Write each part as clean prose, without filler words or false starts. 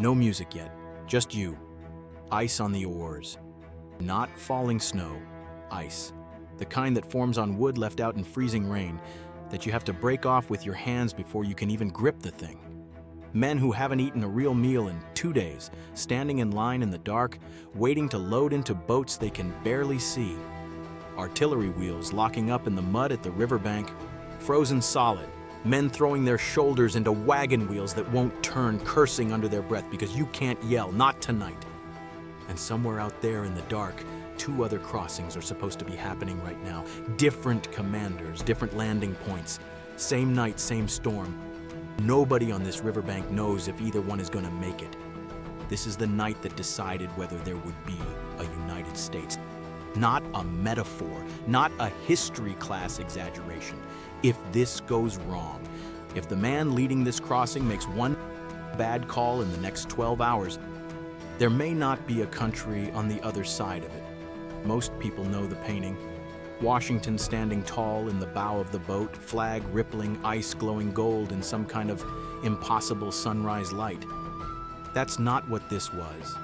No music yet, just you. Ice on the oars. Not falling snow, ice. The kind that forms on wood left out in freezing rain, that you have to break off with your hands before you can even grip the thing. Men who haven't eaten a real meal in 2 days, standing in line in the dark, waiting to load into boats they can barely see. Artillery wheels locking up in the mud at the riverbank, frozen solid. Men throwing their shoulders into wagon wheels that won't turn, cursing under their breath because you can't yell, not tonight. And somewhere out there in the dark, 2 other crossings are supposed to be happening right now. Different commanders, different landing points. Same night, same storm. Nobody on this riverbank knows if either one is going to make it. This is the night that decided whether there would be a United States. Not a metaphor, not a history class exaggeration. If this goes wrong, if the man leading this crossing makes one bad call in the next 12 hours, there may not be a country on the other side of it. Most people know the painting. Washington standing tall in the bow of the boat, flag rippling, ice glowing gold in some kind of impossible sunrise light. That's not what this was.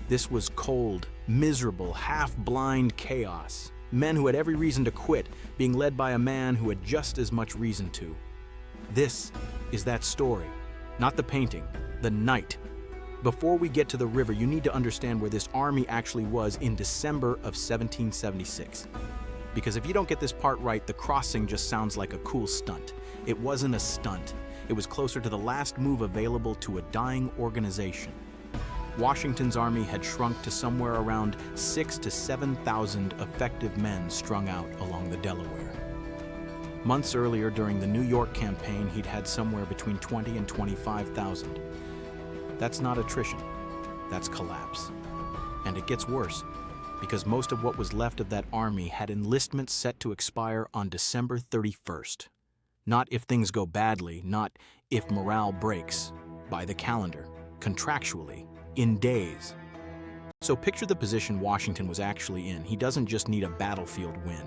This was cold, miserable, half-blind chaos. Men who had every reason to quit, being led by a man who had just as much reason to. This is that story, not the painting, the night. Before we get to the river, you need to understand where this army actually was in December of 1776. Because if you don't get this part right, the crossing just sounds like a cool stunt. It wasn't a stunt. It was closer to the last move available to a dying organization. Washington's army had shrunk to somewhere around 6,000 to 7,000 effective men strung out along the Delaware. Months earlier, during the New York campaign, he'd had somewhere between 20 and 25,000. That's not attrition, that's collapse. And it gets worse, because most of what was left of that army had enlistments set to expire on December 31st. Not if things go badly, not if morale breaks, by the calendar, contractually, in days. So picture the position Washington was actually in. He doesn't just need a battlefield win.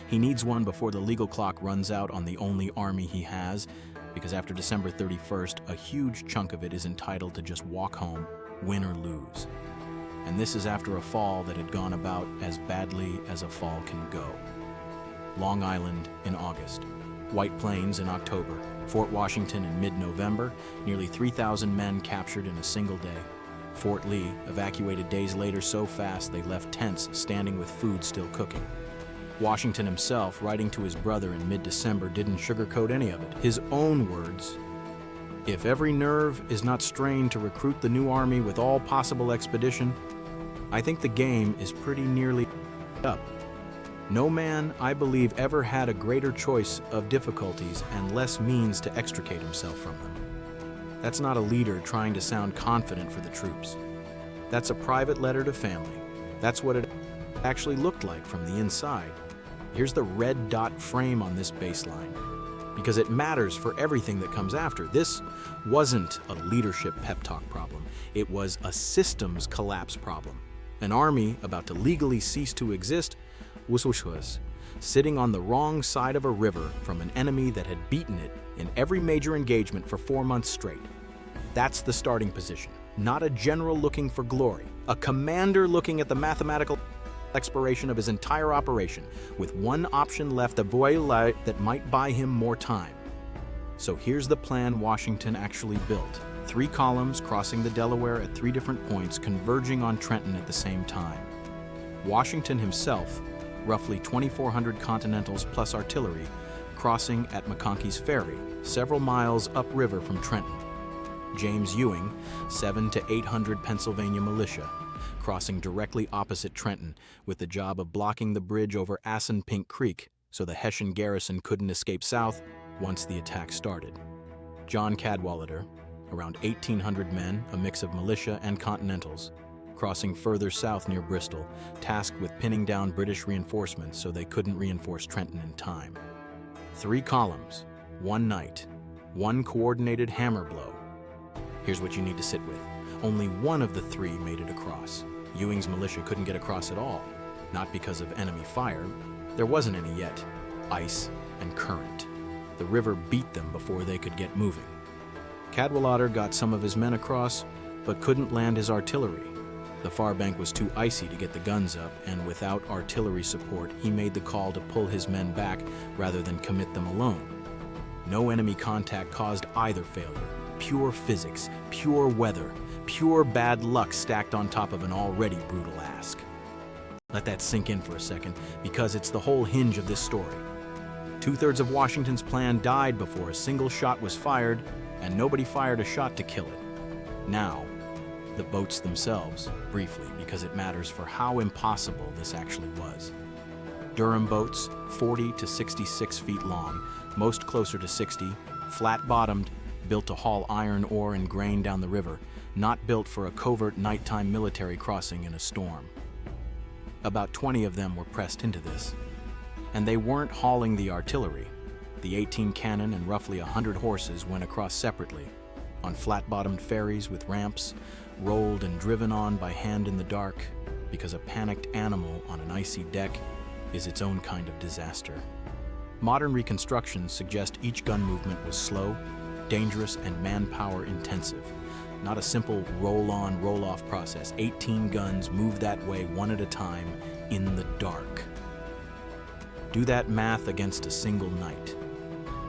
He needs one before the legal clock runs out on the only army he has, because after December 31st, a huge chunk of it is entitled to just walk home, win or lose. And this is after a fall that had gone about as badly as a fall can go. Long Island in August, White Plains in October, Fort Washington in mid-November, nearly 3,000 men captured in a single day. Fort Lee, evacuated days later so fast they left tents standing with food still cooking. Washington himself, writing to his brother in mid-December, didn't sugarcoat any of it. His own words, "If every nerve is not strained to recruit the new army with all possible expedition, I think the game is pretty nearly up. No man, I believe, ever had a greater choice of difficulties and less means to extricate himself from them." That's not a leader trying to sound confident for the troops. That's a private letter to family. That's what it actually looked like from the inside. Here's the red dot frame on this baseline, because it matters for everything that comes after. This wasn't a leadership pep talk problem. It was a systems collapse problem. An army about to legally cease to exist was sitting on the wrong side of a river from an enemy that had beaten it in every major engagement for 4 months straight. That's the starting position, not a general looking for glory, a commander looking at the mathematical expiration of his entire operation, with one option left, a boiler that might buy him more time. So here's the plan Washington actually built. 3 columns crossing the Delaware at 3 different points, converging on Trenton at the same time. Washington himself, roughly 2,400 Continentals plus artillery, crossing at McConkey's Ferry, several miles upriver from Trenton. James Ewing, 700 to 800 Pennsylvania militia, crossing directly opposite Trenton, with the job of blocking the bridge over Assunpink Creek so the Hessian garrison couldn't escape south once the attack started. John Cadwalader, around 1,800 men, a mix of militia and Continentals, crossing further south near Bristol, tasked with pinning down British reinforcements so they couldn't reinforce Trenton in time. 3 columns, 1 night, 1 coordinated hammer blow. Here's what you need to sit with. Only one of the 3 made it across. Ewing's militia couldn't get across at all, not because of enemy fire. There wasn't any yet. Ice and current. The river beat them before they could get moving. Cadwalader got some of his men across, but couldn't land his artillery. The far bank was too icy to get the guns up, and without artillery support, he made the call to pull his men back rather than commit them alone. No enemy contact caused either failure. Pure physics, pure weather, pure bad luck stacked on top of an already brutal ask. Let that sink in for a second, because it's the whole hinge of this story. 2/3 of Washington's plan died before a single shot was fired, and nobody fired a shot to kill it. Now, the boats themselves, briefly, because it matters for how impossible this actually was. Durham boats, 40 to 66 feet long, most closer to 60, flat-bottomed, built to haul iron ore and grain down the river, not built for a covert nighttime military crossing in a storm. About 20 of them were pressed into this. And they weren't hauling the artillery. The 18 cannon and roughly 100 horses went across separately, on flat-bottomed ferries with ramps, rolled and driven on by hand in the dark, because a panicked animal on an icy deck is its own kind of disaster. Modern reconstructions suggest each gun movement was slow, dangerous, and manpower intensive. Not a simple roll-on, roll-off process. 18 guns moved that way one at a time in the dark. Do that math against a single night.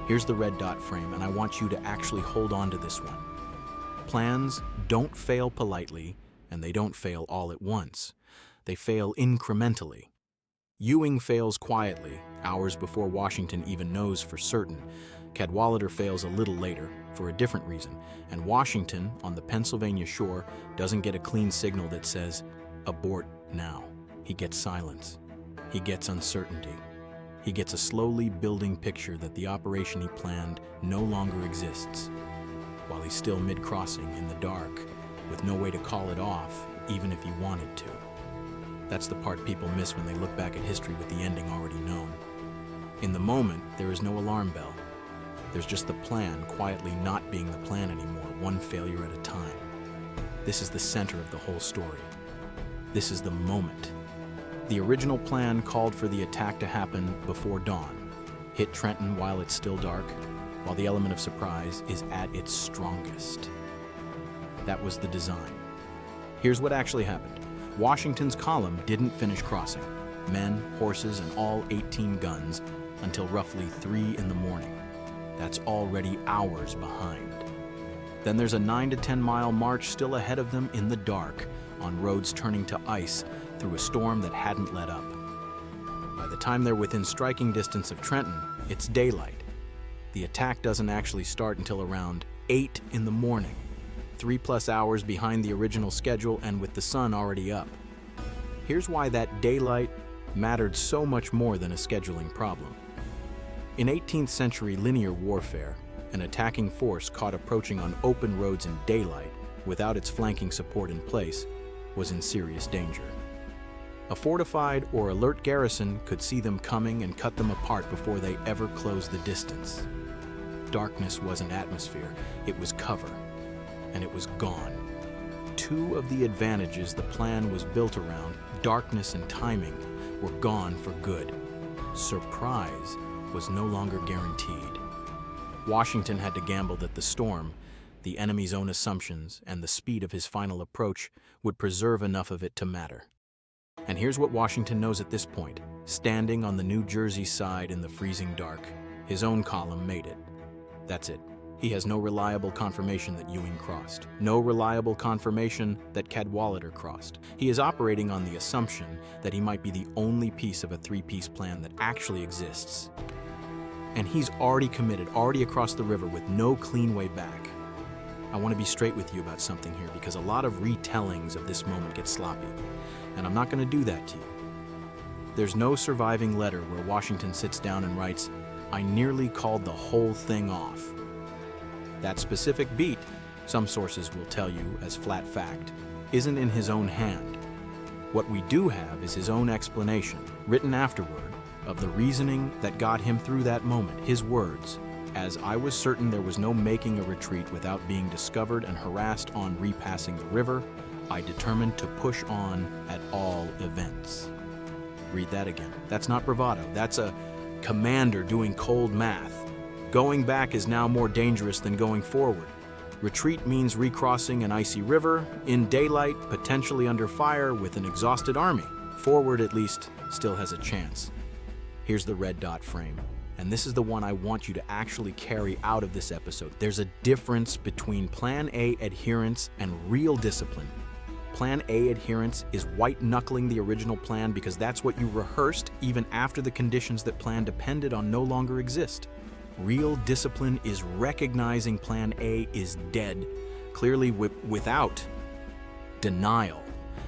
Here's the red dot frame, and I want you to actually hold on to this one. Plans don't fail politely, and they don't fail all at once. They fail incrementally. Ewing fails quietly, hours before Washington even knows for certain. Cadwalader fails a little later, for a different reason, and Washington, on the Pennsylvania shore, doesn't get a clean signal that says, "Abort now." He gets silence. He gets uncertainty. He gets a slowly building picture that the operation he planned no longer exists, while he's still mid-crossing in the dark, with no way to call it off, even if he wanted to. That's the part people miss when they look back at history with the ending already known. In the moment, there is no alarm bell. There's just the plan quietly not being the plan anymore, one failure at a time. This is the center of the whole story. This is the moment. The original plan called for the attack to happen before dawn, hit Trenton while it's still dark, while the element of surprise is at its strongest. That was the design. Here's what actually happened. Washington's column didn't finish crossing, men, horses, and all 18 guns, until roughly 3 in the morning. That's already hours behind. Then there's a 9 to 10 mile march still ahead of them in the dark, on roads turning to ice through a storm that hadn't let up. By the time they're within striking distance of Trenton, it's daylight. The attack doesn't actually start until around 8 in the morning, 3+ hours behind the original schedule and with the sun already up. Here's why that daylight mattered so much more than a scheduling problem. In 18th century linear warfare, an attacking force caught approaching on open roads in daylight without its flanking support in place was in serious danger. A fortified or alert garrison could see them coming and cut them apart before they ever closed the distance. Darkness wasn't atmosphere, it was cover, and it was gone. Two of the advantages the plan was built around, darkness and timing, were gone for good. Surprise was no longer guaranteed. Washington had to gamble that the storm, the enemy's own assumptions, and the speed of his final approach would preserve enough of it to matter. And here's what Washington knows at this point. Standing on the New Jersey side in the freezing dark, his own column made it. That's it. He has no reliable confirmation that Ewing crossed. No reliable confirmation that Cadwalader crossed. He is operating on the assumption that he might be the only piece of a 3-piece plan that actually exists. And he's already committed, already across the river with no clean way back. I want to be straight with you about something here because a lot of retellings of this moment get sloppy, and I'm not going to do that to you. There's no surviving letter where Washington sits down and writes, "I nearly called the whole thing off." That specific beat, some sources will tell you as flat fact, isn't in his own hand. What we do have is his own explanation, written afterward, of the reasoning that got him through that moment. His words, "As I was certain there was no making a retreat without being discovered and harassed on repassing the river, I determined to push on at all events." Read that again. That's not bravado. That's a commander doing cold math. Going back is now more dangerous than going forward. Retreat means recrossing an icy river, in daylight, potentially under fire with an exhausted army. Forward, at least, still has a chance. Here's the red dot frame, and this is the one I want you to actually carry out of this episode. There's a difference between Plan A adherence and real discipline. Plan A adherence is white-knuckling the original plan because that's what you rehearsed even after the conditions that plan depended on no longer exist. Real discipline is recognizing Plan A is dead, clearly without denial,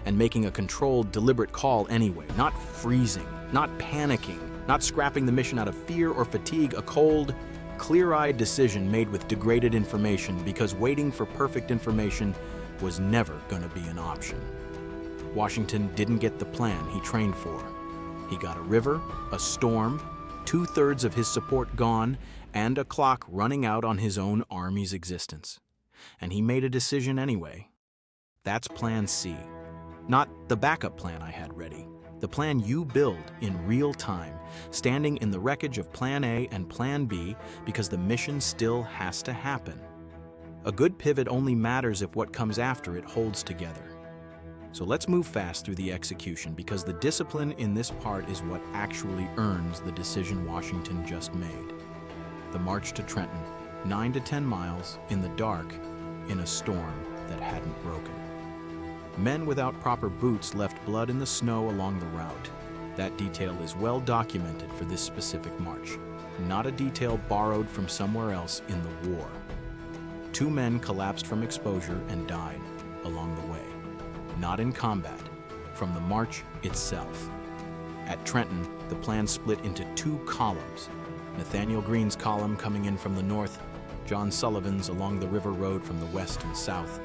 and making a controlled, deliberate call anyway, not freezing, not panicking, not scrapping the mission out of fear or fatigue, a cold, clear-eyed decision made with degraded information because waiting for perfect information was never going to be an option. Washington didn't get the plan he trained for. He got a river, a storm, 2/3 of his support gone, and a clock running out on his own army's existence. And he made a decision anyway. That's Plan C. Not the backup plan I had ready. The plan you build in real time, standing in the wreckage of Plan A and Plan B because the mission still has to happen. A good pivot only matters if what comes after it holds together. So let's move fast through the execution because the discipline in this part is what actually earns the decision Washington just made. The march to Trenton, 9 to 10 miles, in the dark, in a storm that hadn't broken. Men without proper boots left blood in the snow along the route. That detail is well documented for this specific march, not a detail borrowed from somewhere else in the war. 2 men collapsed from exposure and died along the way, not in combat, from the march itself. At Trenton, the plan split into 2 columns. Nathaniel Greene's column coming in from the north, John Sullivan's along the river road from the west and south,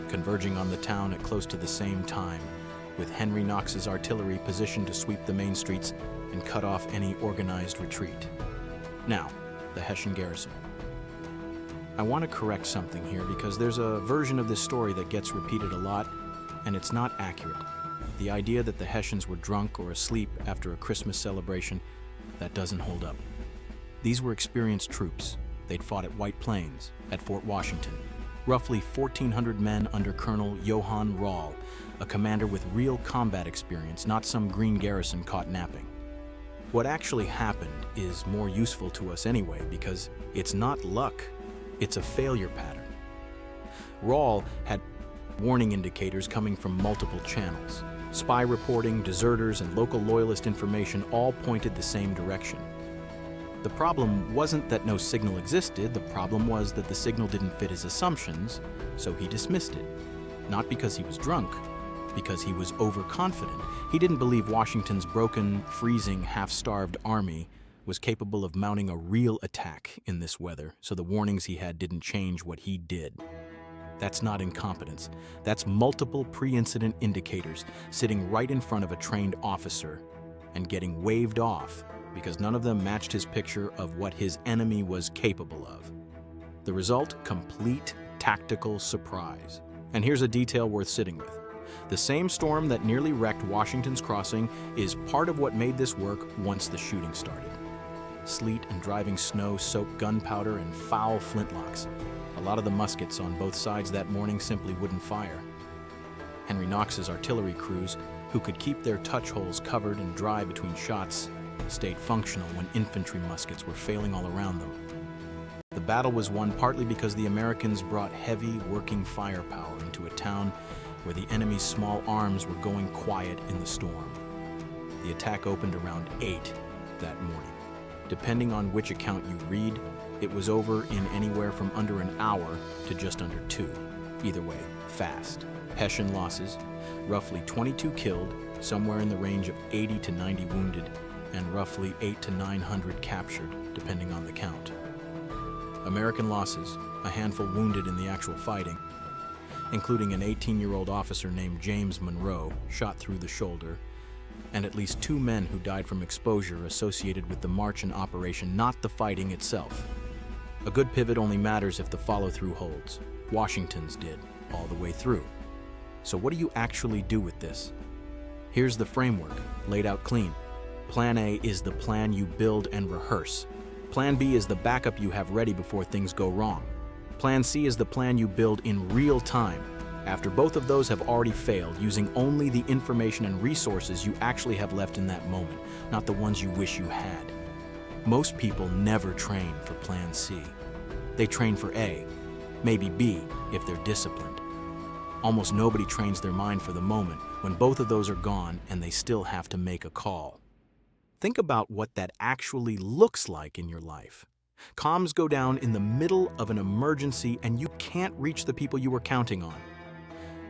converging on the town at close to the same time, with Henry Knox's artillery positioned to sweep the main streets and cut off any organized retreat. Now, the Hessian garrison. I want to correct something here because there's a version of this story that gets repeated a lot, and it's not accurate. The idea that the Hessians were drunk or asleep after a Christmas celebration, that doesn't hold up. These were experienced troops. They'd fought at White Plains, at Fort Washington. Roughly 1,400 men under Colonel Johann Rall, a commander with real combat experience, not some green garrison caught napping. What actually happened is more useful to us anyway because it's not luck, it's a failure pattern. Rall had warning indicators coming from multiple channels. Spy reporting, deserters, and local loyalist information all pointed the same direction. The problem wasn't that no signal existed, the problem was that the signal didn't fit his assumptions, so he dismissed it. Not because he was drunk, because he was overconfident. He didn't believe Washington's broken, freezing, half-starved army was capable of mounting a real attack in this weather, so the warnings he had didn't change what he did. That's not incompetence. That's multiple pre-incident indicators sitting right in front of a trained officer and getting waved off because none of them matched his picture of what his enemy was capable of. The result, complete tactical surprise. And here's a detail worth sitting with. The same storm that nearly wrecked Washington's Crossing is part of what made this work once the shooting started. Sleet and driving snow soaked gunpowder and foul flintlocks. A lot of the muskets on both sides that morning simply wouldn't fire. Henry Knox's artillery crews, who could keep their touch holes covered and dry between shots, stayed functional when infantry muskets were failing all around them. The battle was won partly because the Americans brought heavy working firepower into a town where the enemy's small arms were going quiet in the storm. The attack opened around 8 that morning. Depending on which account you read, it was over in anywhere from under an hour to just under 2. Either way, fast. Hessian losses, roughly 22 killed, somewhere in the range of 80 to 90 wounded, and roughly 800 to 900 captured, depending on the count. American losses, a handful wounded in the actual fighting, including an 18-year-old officer named James Monroe, shot through the shoulder, and at least 2 men who died from exposure associated with the march and operation, not the fighting itself. A good pivot only matters if the follow-through holds. Washington's did, all the way through. So what do you actually do with this? Here's the framework, laid out clean. Plan A is the plan you build and rehearse. Plan B is the backup you have ready before things go wrong. Plan C is the plan you build in real time, after both of those have already failed, using only the information and resources you actually have left in that moment, not the ones you wish you had. Most people never train for Plan C. They train for A, maybe B if they're disciplined. Almost nobody trains their mind for the moment when both of those are gone and they still have to make a call. Think about what that actually looks like in your life. Comms go down in the middle of an emergency and you can't reach the people you were counting on.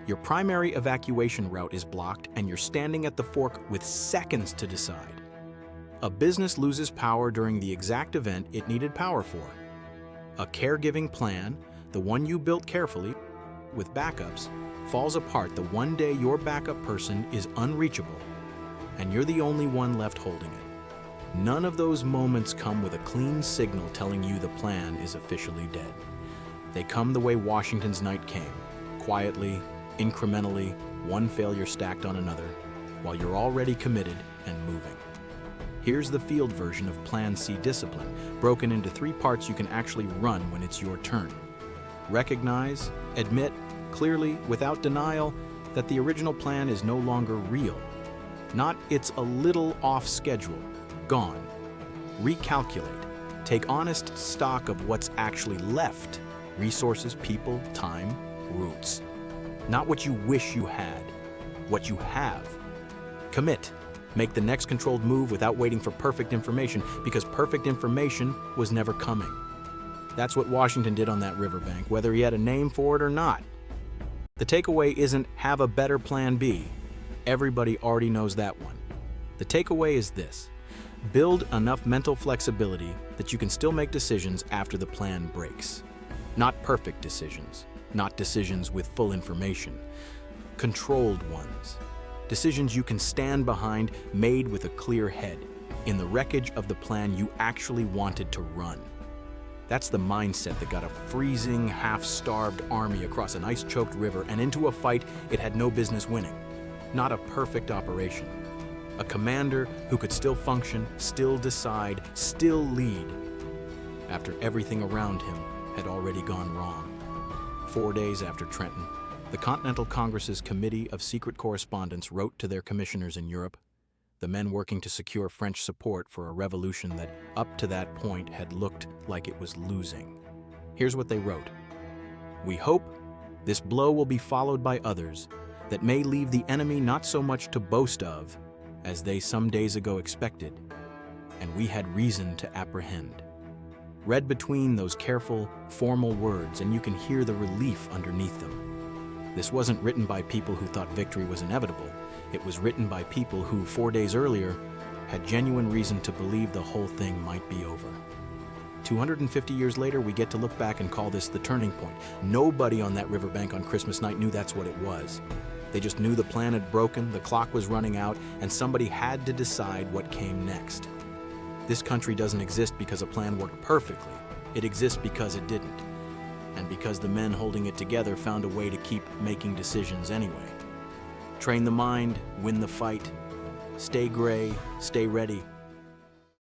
Your primary evacuation route is blocked and you're standing at the fork with seconds to decide. A business loses power during the exact event it needed power for. A caregiving plan, the one you built carefully, with backups, falls apart the one day your backup person is unreachable and you're the only one left holding it. None of those moments come with a clean signal telling you the plan is officially dead. They come the way Washington's night came, quietly, incrementally, one failure stacked on another, while you're already committed and moving. Here's the field version of Plan C discipline, broken into 3 parts you can actually run when it's your turn. Recognize, admit, clearly, without denial, that the original plan is no longer real. Not it's a little off schedule, gone. Recalculate. Take honest stock of what's actually left. Resources, people, time, routes. Not what you wish you had, what you have. Commit. Make the next controlled move without waiting for perfect information, because perfect information was never coming. That's what Washington did on that riverbank, whether he had a name for it or not. The takeaway isn't have a better plan B. Everybody already knows that one. The takeaway is this: build enough mental flexibility that you can still make decisions after the plan breaks. Not perfect decisions, not decisions with full information. Controlled ones. Decisions you can stand behind, made with a clear head, in the wreckage of the plan you actually wanted to run. That's the mindset that got a freezing, half-starved army across an ice-choked river and into a fight it had no business winning. Not a perfect operation. A commander who could still function, still decide, still lead, after everything around him had already gone wrong. 4 days after Trenton, the Continental Congress's Committee of Secret Correspondence wrote to their commissioners in Europe, the men working to secure French support for a revolution that, up to that point, had looked like it was losing. Here's what they wrote. "We hope this blow will be followed by others that may leave the enemy not so much to boast of as they some days ago expected, and we had reason to apprehend." Read between those careful, formal words, and you can hear the relief underneath them. This wasn't written by people who thought victory was inevitable. It was written by people who, 4 days earlier, had genuine reason to believe the whole thing might be over. 250 years later, we get to look back and call this the turning point. Nobody on that riverbank on Christmas night knew that's what it was. They just knew the plan had broken, the clock was running out, and somebody had to decide what came next. This country doesn't exist because a plan worked perfectly. It exists because it didn't. And because the men holding it together found a way to keep making decisions anyway. Train the mind, win the fight. Stay gray, stay ready.